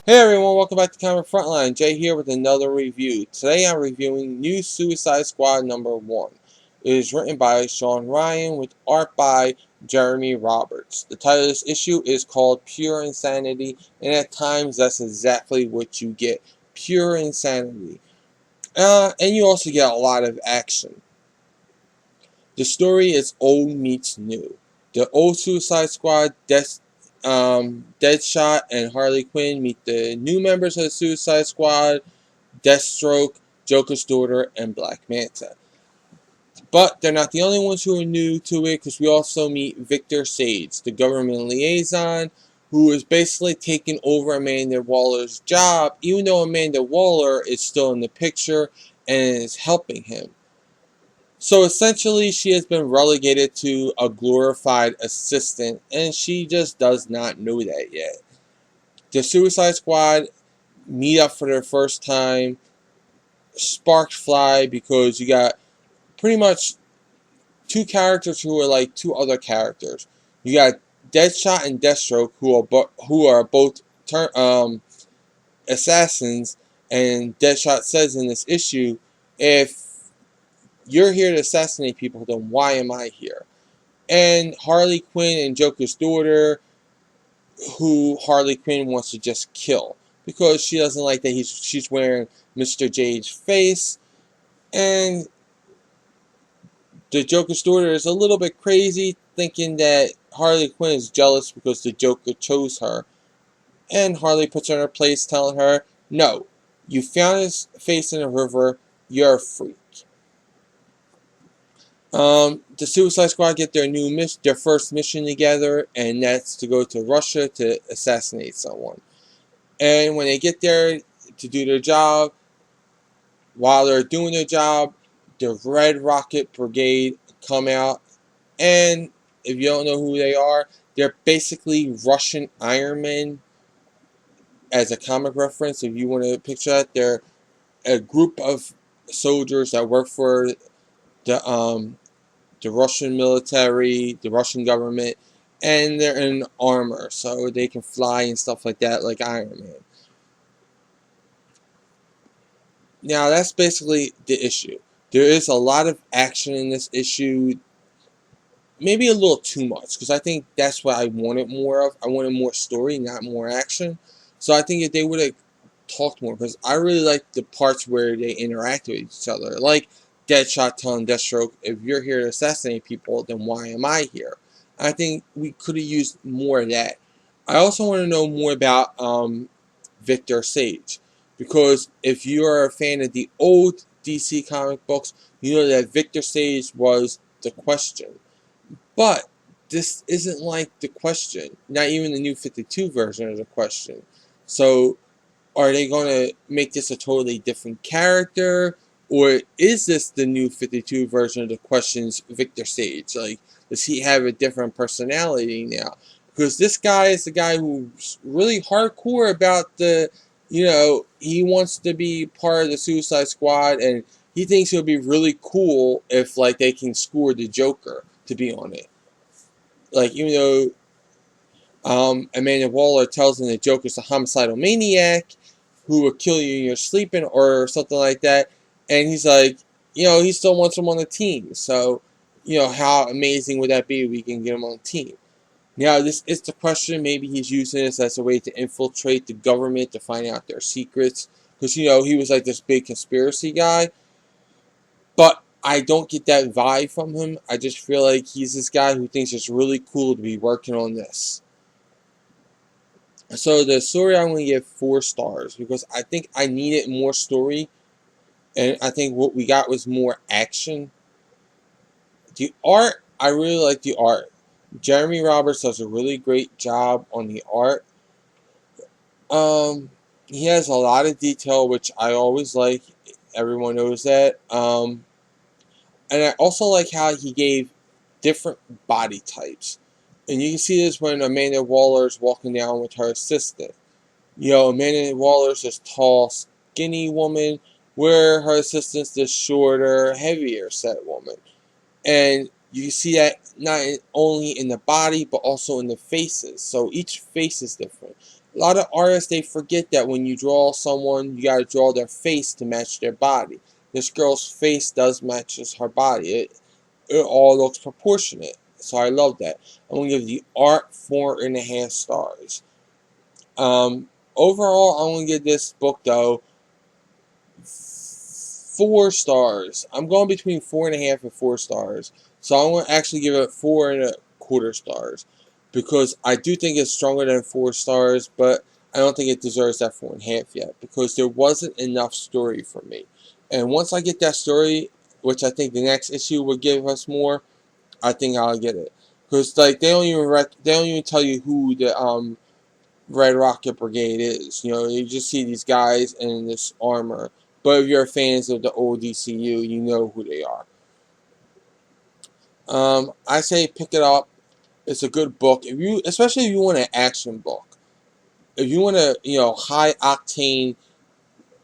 Hey everyone, welcome back to Comic Frontline. Jay here with another review. Today I'm reviewing New Suicide Squad #1. It is written by Sean Ryan with art by Jeremy Roberts. The title of this issue is called Pure Insanity, and at times that's exactly what you get. Pure insanity. And you also get a lot of action. The story is old meets new. The old Suicide Squad, Deadshot, and Harley Quinn meet the new members of the Suicide Squad, Deathstroke, Joker's daughter, and Black Manta. But they're not the only ones who are new to it, because we also meet Victor Sage, the government liaison, who is basically taking over Amanda Waller's job, even though Amanda Waller is still in the picture and is helping him. So essentially, she has been relegated to a glorified assistant, and she just does not know that yet. The Suicide Squad meet up for their first time. Sparks fly because you got pretty much two characters who are like two other characters. You got Deadshot and Deathstroke, who are both assassins, and Deadshot says in this issue, if you're here to assassinate people, then why am I here? And Harley Quinn and Joker's daughter, who Harley Quinn wants to just kill because she doesn't like that she's wearing Mr. Jade's face, and the Joker's daughter is a little bit crazy, thinking that Harley Quinn is jealous because the Joker chose her, and Harley puts her in her place, telling her, "No, you found his face in a river. You're a freak." The Suicide Squad get their first mission together, and that's to go to Russia to assassinate someone. And when they get there to do their job, while they're doing their job, the Red Rocket Brigade come out, and if you don't know who they are, they're basically Russian Iron Man. As a comic reference, if you want to picture that, they're a group of soldiers that work for the Russian military, the Russian government, and they're in armor, so they can fly and stuff like that, like Iron Man. Now, that's basically the issue. There is a lot of action in this issue, maybe a little too much, because I think that's what I wanted more of. I wanted more story, not more action. So I think if they would have talked more, because I really like the parts where they interact with each other, like Deadshot telling Deathstroke, if you're here to assassinate people, then why am I here? I think we could have used more of that. I also want to know more about Victor Sage, because if you're a fan of the old DC comic books, you know that Victor Sage was the Question. But this isn't like the Question, not even the New 52 version of the Question. So are they going to make this a totally different character? Or is this the New 52 version of the Question's Victor Sage? Like, does he have a different personality now? Because this guy is the guy who's really hardcore about he wants to be part of the Suicide Squad, and he thinks it'll be really cool if, like, they can score the Joker to be on it. Like, even though Amanda Waller tells him that Joker's a homicidal maniac who will kill you when you're sleeping or something like that, and he's like, he still wants him on the team. So, how amazing would that be if we can get him on the team? Now, this is the Question. Maybe he's using this as a way to infiltrate the government to find out their secrets, because he was like this big conspiracy guy. But I don't get that vibe from him. I just feel like he's this guy who thinks it's really cool to be working on this. So the story, I'm going to give 4 stars, because I think I needed more story, and I think what we got was more action. The art, I really like the art. Jeremy Roberts does a really great job on the art. He has a lot of detail, which I always like. Everyone knows that. And I also like how he gave different body types. And you can see this when Amanda Waller's walking down with her assistant. Amanda Waller's this tall, skinny woman, where her assistant's this shorter, heavier set woman. And you see that not only in the body, but also in the faces. So each face is different. A lot of artists, they forget that when you draw someone, you gotta draw their face to match their body. This girl's face does matches her body. It all looks proportionate. So I love that. I'm gonna give the art 4.5 stars. Overall, I'm gonna give this book though 4 stars. I'm going between 4.5 and 4 stars. So I'm going to actually give it 4.25 stars because I do think it's stronger than 4 stars, but I don't think it deserves that 4.5 yet because there wasn't enough story for me. And once I get that story, which I think the next issue will give us more, I think I'll get it. Because like they don't even tell you who the Red Rocket Brigade is. You know, you just see these guys in this armor. But if you're fans of the old DCU, you know who they are. I say pick it up. It's a good book. Especially if you want an action book. If you want a high octane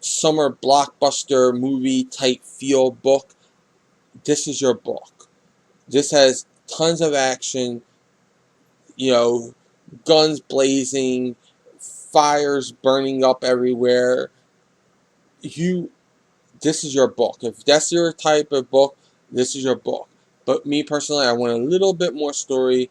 summer blockbuster movie type feel book, this is your book. This has tons of action. Guns blazing, fires burning up everywhere. This is your book. If that's your type of book, this is your book. But me personally, I want a little bit more story,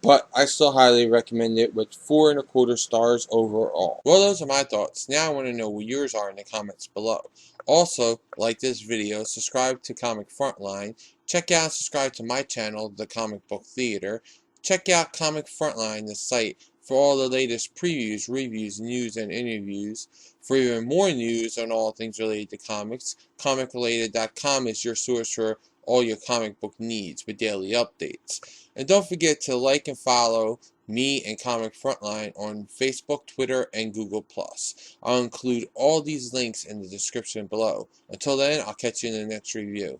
but I still highly recommend it with 4.25 stars overall. Well, those are my thoughts. Now I want to know what yours are in the comments below. Also, like this video, subscribe to Comic Frontline, check out and subscribe to my channel, The Comic Book Theater. Check out Comic Frontline, the site, for all the latest previews, reviews, news, and interviews. For even more news on all things related to comics, comicrelated.com is your source for all your comic book needs with daily updates. And don't forget to like and follow me and Comic Frontline on Facebook, Twitter, and Google+. I'll include all these links in the description below. Until then, I'll catch you in the next review.